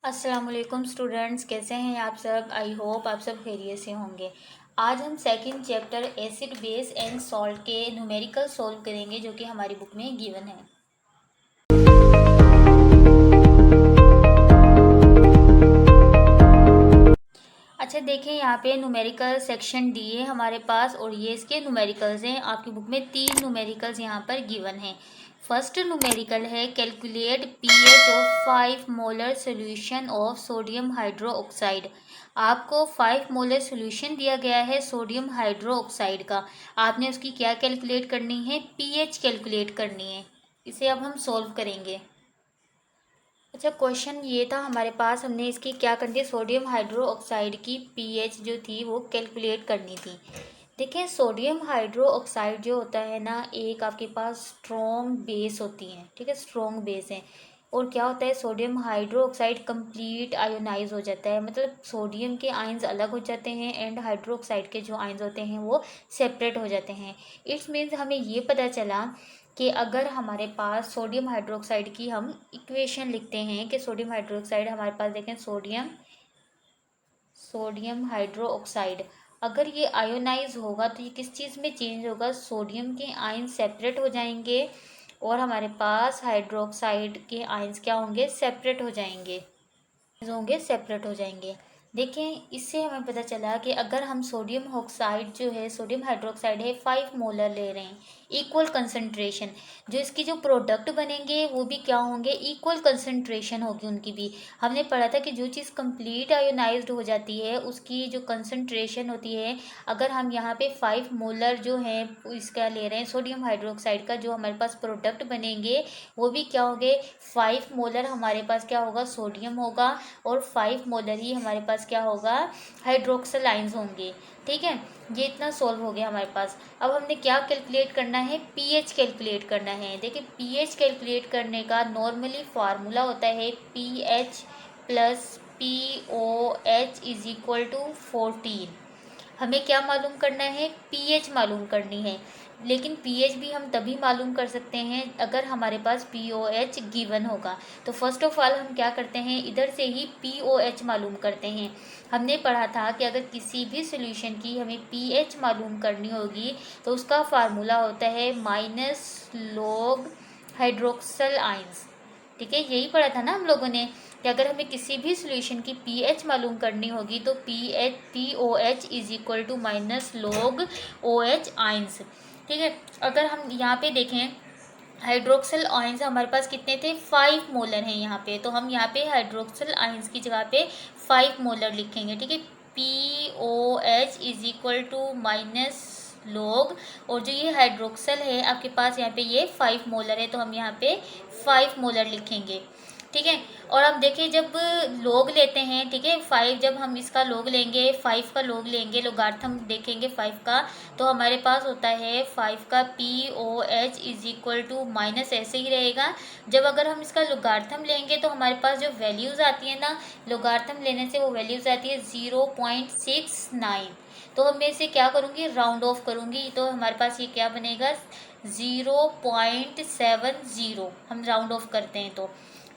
अस्सलाम वालेकुम स्टूडेंट्स, कैसे हैं आप सब। आई होप आप सब खैरियत से होंगे। आज हम second chapter acid base and salt के न्यूमेरिकल सॉल्व करेंगे जो कि हमारी बुक में गिवन है। अच्छा देखें, यहाँ पे न्यूमेरिकल सेक्शन दिए हमारे पास और ये इसके न्यूमेरिकल्स हैं। आपकी बुक में 3 न्यूमेरिकल्स यहाँ पर गिवन हैं। फर्स्ट न्यूमेरिकल है calculate pH of 5 molar solution of sodium hydro oxide. आपको 5 मोलर सोल्यूशन दिया गया है सोडियम हाइड्रो ऑक्साइड का। आपने उसकी क्या कैलकुलेट करनी है, पीएच कैलकुलेट करनी है। इसे अब हम सॉल्व करेंगे। अच्छा, क्वेश्चन ये था हमारे पास, हमने इसकी क्या करनी थी, सोडियम हाइड्रो ऑक्साइड की पीएच जो थी वो कैलकुलेट करनी थी। देखिए, सोडियम हाइड्रो ऑक्साइड जो होता है ना, एक आपके पास स्ट्रॉन्ग बेस होती है, ठीक है, स्ट्रॉन्ग बेस है। और क्या होता है, sodium hydroxide complete ionize हो जाता है, मतलब सोडियम के आयंस अलग हो जाते हैं एंड हाइड्रो ऑक्साइड के जो आयंस होते हैं वो सेपरेट हो जाते हैं। इट्स मीन्स हमें ये पता चला कि अगर हमारे पास सोडियम हाइड्रोक्साइड की हम इक्वेशन लिखते हैं कि सोडियम हाइड्रोक्साइड हमारे पास, देखें, सोडियम हाइड्रो ऑक्साइड अगर ये आयोनाइज होगा तो ये किस चीज़ में चेंज होगा, सोडियम के आयन सेपरेट हो जाएंगे और हमारे पास हाइड्रोक्साइड के आयंस क्या होंगे, सेपरेट हो जाएंगे। देखें, इससे हमें पता चला कि अगर हम सोडियम ऑक्साइड जो है, सोडियम हाइड्रोक्साइड है, 5 मोलर ले रहे हैं, इक्वल कंसंट्रेशन, जो इसकी जो प्रोडक्ट बनेंगे वो भी क्या होंगे, इक्वल कंसंट्रेशन होगी उनकी भी। हमने पढ़ा था कि जो चीज़ कंप्लीट आयोनाइज्ड हो जाती है उसकी जो कंसंट्रेशन होती है, अगर हम यहाँ पे 5 मोलर जो है इसका ले रहे हैं सोडियम हाइड्रोक्साइड का, जो हमारे पास प्रोडक्ट बनेंगे वो भी क्या होंगे, 5 मोलर हमारे पास क्या होगा, सोडियम होगा और 5 मोलर ही हमारे पास क्या होगा, हाइड्रोक्सल आयंस होंगे। ठीक है, ये इतना सॉल्व हो गया हमारे पास। अब हमने क्या कैलकुलेट करना है, पीएच कैलकुलेट करना है। देखिए, पीएच कैलकुलेट करने का नॉर्मली फार्मूला होता है pH plus pOH is equal to 14। हमें क्या मालूम करना है, पीएच मालूम करनी है। लेकिन पीएच भी हम तभी मालूम कर सकते हैं अगर हमारे पास पीओएच गिवन होगा। तो फर्स्ट ऑफ ऑल हम क्या करते हैं, इधर से ही पीओएच मालूम करते हैं। हमने पढ़ा था कि अगर किसी भी सोल्यूशन की हमें पीएच मालूम करनी होगी तो उसका फार्मूला होता है माइनस लॉग हाइड्रोक्सल आयंस। ठीक है, यही पढ़ा था ना हम लोगों ने कि अगर हमें किसी भी सोल्यूशन की पीएच मालूम करनी होगी तो pOH is equal to minus log OH ions. ठीक है, अगर हम यहाँ पे देखें, हाइड्रोक्सल आयंस हमारे पास कितने थे, 5 मोलर हैं यहाँ पे, तो हम यहाँ पे हाइड्रोक्सल आयंस की जगह पे 5 मोलर लिखेंगे। ठीक है, pOH is equal to minus log, और जो ये हाइड्रोक्सल है आपके पास यहाँ पे ये 5 मोलर है तो हम यहाँ पे 5 मोलर लिखेंगे। ठीक है, और अब देखिए जब लॉग लेते हैं, ठीक है, 5 जब हम इसका लॉग लेंगे, 5 का लॉग लेंगे, लोगार्थम देखेंगे 5 का, तो हमारे पास होता है 5 का P O H is equal to minus ऐसे ही रहेगा। जब अगर हम इसका लोगार्थम लेंगे तो हमारे पास जो वैल्यूज़ आती है ना, लोगार्थम लेने से वो वैल्यूज़ आती है 0.69। तो मैं इसे क्या करूँगी, राउंड ऑफ करूँगी, तो हमारे पास ये क्या बनेगा, 0.70 हम राउंड ऑफ करते हैं तो।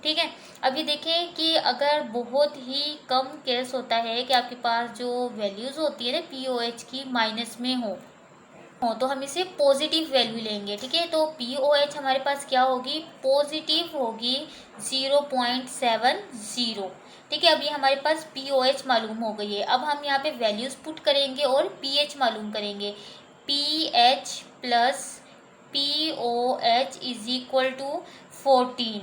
ठीक है, अभी देखें कि अगर बहुत ही कम केस होता है कि आपके पास जो वैल्यूज़ होती है ना पीओएच की माइनस में हो तो हम इसे पॉजिटिव वैल्यू लेंगे। ठीक है, तो पीओएच हमारे पास क्या होगी, पॉजिटिव होगी 0.70। ठीक है, अभी हमारे पास पीओएच मालूम हो गई है। अब हम यहाँ पे वैल्यूज़ पुट करेंगे और पीएच मालूम करेंगे। PH plus pOH is equal to 14।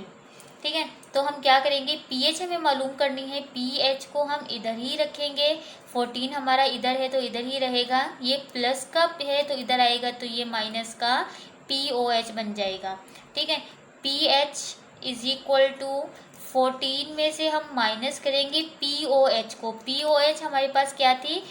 ठीक है, तो हम क्या करेंगे, पीएच हमें मालूम करनी है, पीएच को हम इधर ही रखेंगे, 14 हमारा इधर है तो इधर ही रहेगा, ये प्लस का है तो इधर आएगा, तो ये माइनस का पीओएच बन जाएगा। ठीक है, पीएच इज इक्वल टू 14 में से हम माइनस करेंगे पीओएच को, पीओएच हमारे पास क्या थी,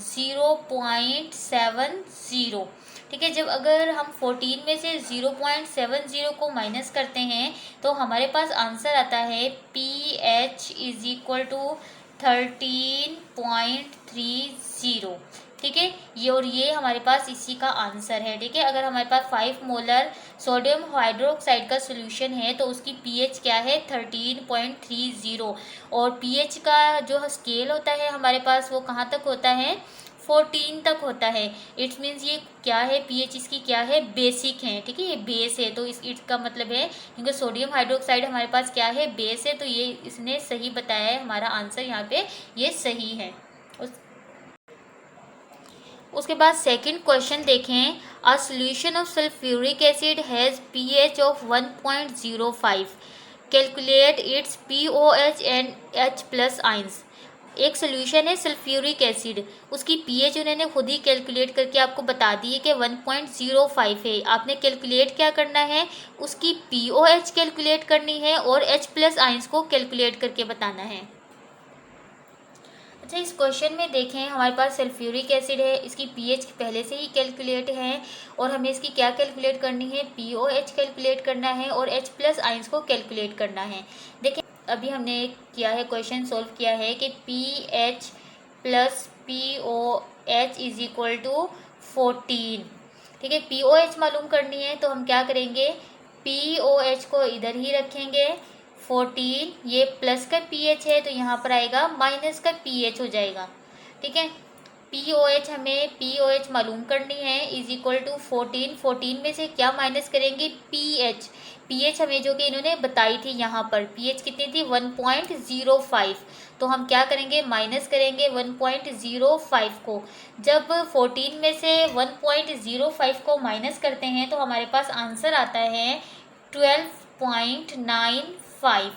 0.70। ठीक है, जब अगर हम 14 में से 0.70 को माइनस करते हैं तो हमारे पास आंसर आता है P H is equal to 13.30। ठीक है, ये और ये हमारे पास इसी का आंसर है। ठीक है, अगर हमारे पास 5 मोलर सोडियम हाइड्रोक्साइड का सोल्यूशन है तो उसकी पीएच क्या है 13.30 और पीएच का जो स्केल होता है हमारे पास वो कहाँ तक होता है 14 तक होता है। इट्स मीन्स ये क्या है पीएच इसकी क्या है बेसिक है, ठीक है, ये बेस है तो इसका मतलब है क्योंकि सोडियम हाइड्रोक्साइड हमारे पास क्या है बेस है तो ये इसने सही बताया है, हमारा आंसर यहाँ पे ये सही है। उसके बाद सेकंड क्वेश्चन देखें, a solution of sulphuric acid has pH of 1.05, calculate its pOH and H plus ions. एक सोल्यूशन है सल्फ्यूरिक एसिड, उसकी पीएच उन्होंने खुद ही कैलकुलेट करके आपको बता दी है कि 1.05 है। आपने कैलकुलेट क्या करना है, उसकी पीओएच कैलकुलेट करनी है और एच प्लस आइंस को कैलकुलेट करके बताना है। अच्छा, इस क्वेश्चन में देखें हमारे पास सल्फ्यूरिक एसिड है, इसकी पीएच पहले से ही कैलकुलेट है और हमें इसकी क्या कैलकुलेट करनी है पीओएच कैलकुलेट करना है और एच प्लस आइंस को कैलकुलेट करना है। देखें अभी हमने किया है क्वेश्चन सॉल्व किया है कि P H plus P O H is equal to 14, ठीक है। पी ओ एच मालूम करनी है तो हम क्या करेंगे पी ओ एच को इधर ही रखेंगे 14, ये प्लस का पीएच है तो यहाँ पर आएगा माइनस का पीएच हो जाएगा, ठीक है। पीओएच हमें पीओएच मालूम करनी है इज इक्वल टू 14 में से क्या माइनस करेंगे पीएच। पीएच हमें जो कि इन्होंने बताई थी यहाँ पर पीएच कितनी थी 1.05, तो हम क्या करेंगे माइनस करेंगे 1.05 को। जब 14 में से 1.05 को माइनस करते हैं तो हमारे पास आंसर आता है 12.95,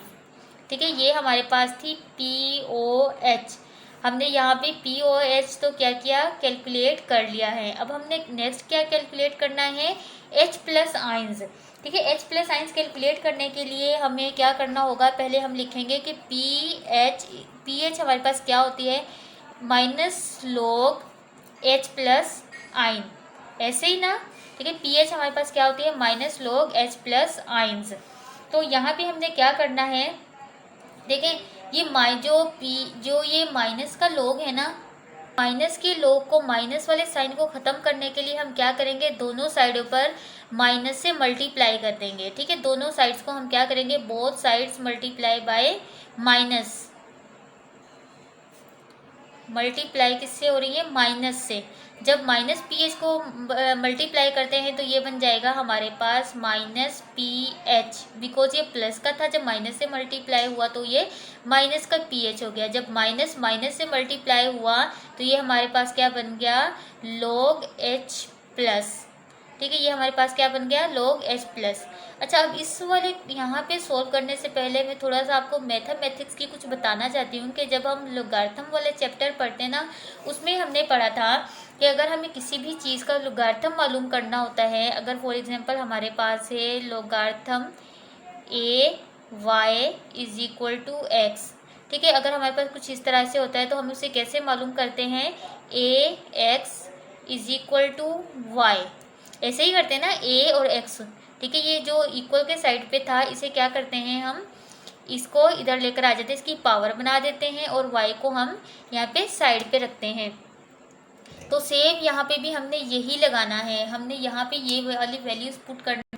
ठीक है। ये हमारे पास थी पी ओ एच, हमने यहाँ पे पी ओ एच तो क्या किया कैलकुलेट कर लिया है। अब हमने नेक्स्ट क्या कैलकुलेट करना है एच प्लस आइंस, ठीक है। एच प्लस आइंस कैलकुलेट करने के लिए हमें क्या करना होगा, पहले हम लिखेंगे कि पी एच हमारे पास क्या होती है माइनस लॉग एच प्लस आइन, ऐसे ही ना, ठीक है। पी एच हमारे पास क्या होती है minus log H plus ions. तो यहाँ पे हमने क्या करना है, देखें ये जो ये माइनस का लॉग है ना, माइनस के लॉग को माइनस वाले साइन को ख़त्म करने के लिए हम क्या करेंगे दोनों साइडों पर माइनस से मल्टीप्लाई कर देंगे, ठीक है। दोनों साइड्स को हम क्या करेंगे both sides multiply by minus, multiply किससे हो रही है माइनस से। जब माइनस पी एच को मल्टीप्लाई करते हैं तो ये बन जाएगा हमारे पास माइनस पी एच, बिकॉज ये प्लस का था, जब माइनस से मल्टीप्लाई हुआ तो ये माइनस का पी एच हो गया। जब माइनस माइनस से मल्टीप्लाई हुआ तो ये हमारे पास क्या बन गया लॉग एच प्लस, ठीक है। ये हमारे पास क्या बन गया लॉग एच प्लस। अच्छा, अब इस वाले यहाँ पे सोल्व करने से पहले मैं थोड़ा सा आपको मैथमेटिक्स की कुछ बताना चाहती हूँ कि जब हम लोगार्थम वाले चैप्टर पढ़ते हैं ना उसमें हमने पढ़ा था कि अगर हमें किसी भी चीज़ का लोगार्थम मालूम करना होता है, अगर फॉर एग्जांपल हमारे पास है logarithm A Y is equal to X, ठीक है। अगर हमारे पास कुछ इस तरह से होता है तो हम उसे कैसे मालूम करते हैं A X is equal to Y, ऐसे ही करते हैं ना ए और एक्स, ठीक है। ये जो इक्वल के साइड पे था इसे क्या करते हैं हम इसको इधर लेकर आ जाते हैं, इसकी पावर बना देते हैं और y को हम यहाँ पे साइड पे रखते हैं। तो सेम यहाँ पे भी हमने यही लगाना है, हमने यहाँ पे ये वाली वैल्यूज पुट करना।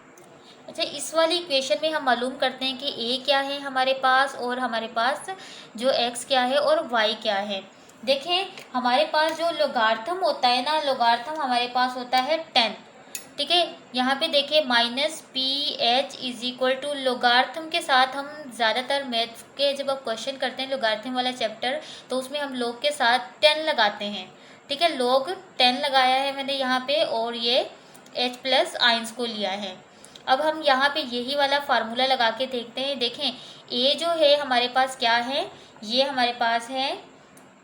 अच्छा, इस वाली इक्वेशन में हम मालूम करते हैं कि a क्या है हमारे पास और हमारे पास जो x क्या है और y क्या है। देखें हमारे पास जो लोगार्थम होता है ना, लोगार्थम हमारे पास होता है 10, ठीक है। यहाँ पे देखिए minus P H is equal to logarithm के साथ हम ज़्यादातर मैथ्स के जब आप क्वेश्चन करते हैं लोगार्थम वाला चैप्टर तो उसमें हम लोग के साथ 10 लगाते हैं, ठीक है। लोग 10 लगाया है मैंने यहाँ पे और ये एच प्लस आइंस को लिया है। अब हम यहाँ पे यही वाला फार्मूला लगा के देखते हैं। देखें ए जो है हमारे पास क्या है, ये हमारे पास है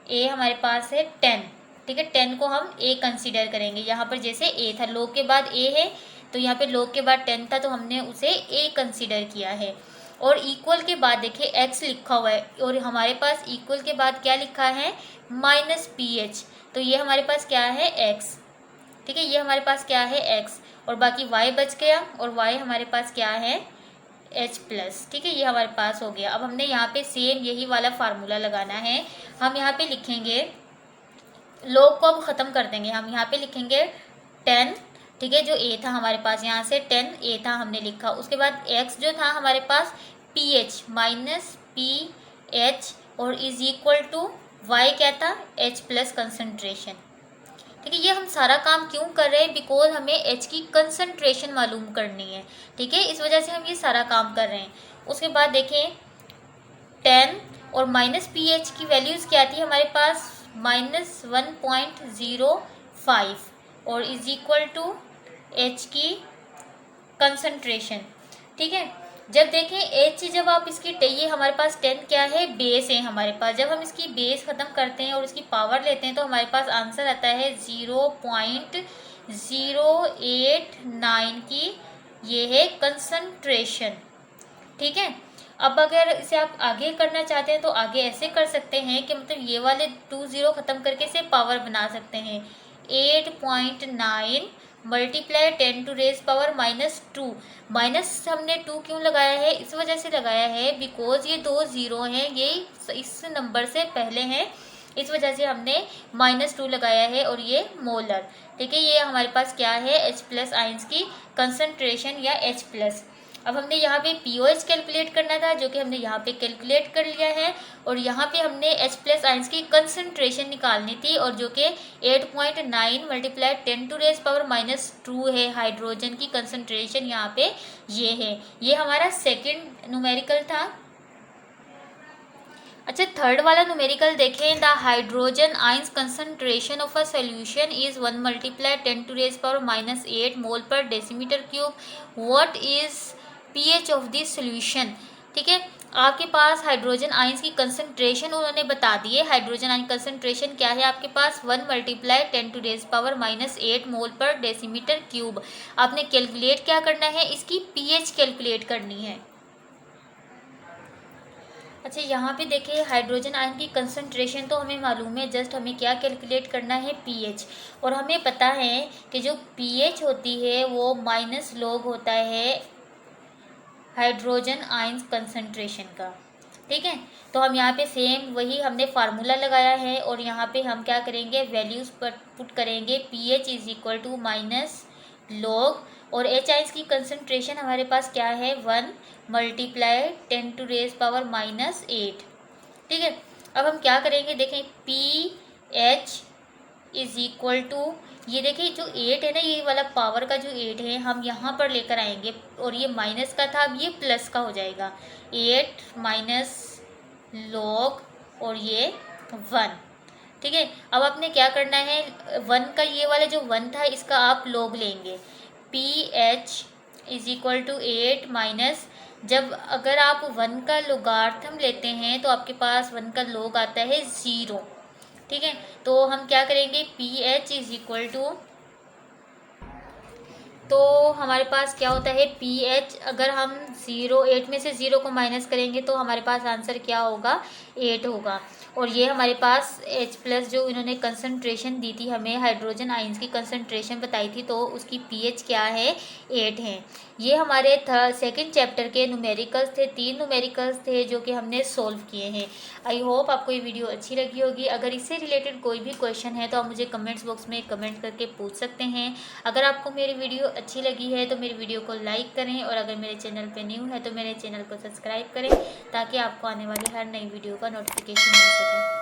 ए हमारे पास है 10, ठीक है। 10 को हम ए कंसीडर करेंगे, यहाँ पर जैसे ए था लोग के बाद ए है तो यहाँ पे लोग के बाद 10 था तो हमने उसे ए कंसीडर किया है। और इक्वल के बाद देखिए एक्स लिखा हुआ है और हमारे पास इक्वल के बाद क्या लिखा है माइनस पी एच, तो ये हमारे पास क्या है एक्स, ठीक है। ये हमारे पास क्या है एक्स और बाकी वाई बच गया और वाई हमारे पास क्या है एच प्लस, ठीक है। ये हमारे पास हो गया। अब हमने यहाँ पे सेम यही वाला फार्मूला लगाना है। हम यहाँ पे लिखेंगे लॉग को अब ख़त्म कर देंगे, हम यहाँ पे लिखेंगे 10 ठीक है। जो ए था हमारे पास यहाँ से 10 ए था हमने लिखा, उसके बाद एक्स जो था हमारे पास P H minus P H और इज इक्वल टू वाई क्या था एच प्लस कंसनट्रेशन। ठीक है, ये हम सारा काम क्यों कर रहे हैं, बिकॉज हमें एच की कंसंट्रेशन मालूम करनी है। ठीक है, इस वजह से हम ये सारा काम कर रहे हैं। उसके बाद देखें 10 और माइनस पी एच की वैल्यूज़ क्या थी हमारे पास -1.05 और इज इक्वल टू एच की कंसंट्रेशन। ठीक है, जब देखें एच, जब आप इसकी ये हमारे पास 10 क्या है बेस है हमारे पास, जब हम इसकी बेस ख़त्म करते हैं और इसकी पावर लेते हैं तो हमारे पास आंसर आता है 0.089 की ये है कंसंट्रेशन। ठीक है, अब अगर इसे आप आगे करना चाहते हैं तो आगे ऐसे कर सकते हैं कि मतलब ये वाले 20 ख़त्म करके इसे पावर बना सकते हैं 8.9 multiply 10 to raise power -2। Minus हमने 2 क्यों लगाया है, इस वजह से लगाया है बिकॉज ये 2 0 हैं, ये इस नंबर से पहले हैं, इस वजह से हमने -2 लगाया है और ये मोलर। ठीक है, ये हमारे पास क्या है H प्लस आयंस की कंसंट्रेशन या H प्लस। अब हमने यहाँ पे पीओएच कैलकुलेट करना था जो कि हमने यहाँ पे कैलकुलेट कर लिया है, और यहाँ पे हमने H प्लस आयंस की कंसंट्रेशन निकालनी थी और जो कि 8.9 मल्टीप्लाई 10 टू रेज पावर -2 है। हाइड्रोजन की कंसंट्रेशन यहाँ पे ये है, ये हमारा सेकंड न्यूमेरिकल था। अच्छा, थर्ड वाला न्यूमेरिकल देखें, the hydrogen ions concentration of a solution is 1 multiply 10 to raise power -8 mole per decimeter cube. What is pH of this solution. ठीक है, आपके पास हाइड्रोजन आयंस की कंसंट्रेशन उन्होंने बता दी है। हाइड्रोजन आयन कंसंट्रेशन क्या है आपके पास 1 multiply 10 to raise power -8 mole per decimeter cube. आपने कैलकुलेट क्या करना है, इसकी पीएच कैलकुलेट करनी है। अच्छा, यहाँ पे देखिए हाइड्रोजन आयन की कंसंट्रेशन तो हमें मालूम है, जस्ट हमें क्या कैलकुलेट करना है पीएच। और हमें पता है कि जो पीएच होती है वो माइनस लॉग होता है हाइड्रोजन आयंस कंसंट्रेशन का। ठीक है, तो हम यहाँ पे सेम वही हमने फार्मूला लगाया है और यहाँ पे हम क्या करेंगे वैल्यूज़ पर पुट करेंगे pH is equal to minus log, और एच आइंस की कंसंट्रेशन हमारे पास क्या है 1 मल्टीप्लाई 10 टू रेज पावर -8। ठीक है, अब हम क्या करेंगे देखें P H is equal to, ये देखिए जो 8 है ना, ये वाला पावर का जो 8 है हम यहाँ पर लेकर आएंगे और ये माइनस का था, अब ये प्लस का हो जाएगा 8 माइनस लॉग और ये 1। ठीक है, अब आपने क्या करना है 1 का, ये वाला जो 1 था इसका आप लॉग लेंगे P H is equal to 8 minus, जब अगर आप 1 का लोगार्थम लेते हैं तो आपके पास 1 का लॉग आता है 0। ठीक है, तो हम क्या करेंगे P H is equal to, तो हमारे पास क्या होता है पी एच, अगर हम 8 में से 0 को माइनस करेंगे तो हमारे पास आंसर क्या होगा 8 होगा। और ये हमारे पास H प्लस जो इन्होंने कंसंट्रेशन दी थी हमें, हाइड्रोजन आयंस की कंसंट्रेशन बताई थी, तो उसकी पीएच क्या है 8 है। ये हमारे सेकंड चैप्टर के न्यूमेरिकल्स थे, 3 न्यूमेरिकल्स थे जो कि हमने सॉल्व किए हैं। आई होप आपको ये वीडियो अच्छी लगी होगी। अगर इससे रिलेटेड कोई भी क्वेश्चन है तो आप मुझे कमेंट्स बॉक्स में कमेंट करके पूछ सकते हैं। अगर आपको मेरी वीडियो अच्छी लगी है तो मेरी वीडियो को लाइक करें, और अगर मेरे चैनल पर न्यू है तो मेरे चैनल को सब्सक्राइब करें ताकि आपको आने वाली हर नई वीडियो का नोटिफिकेशन मिल सके।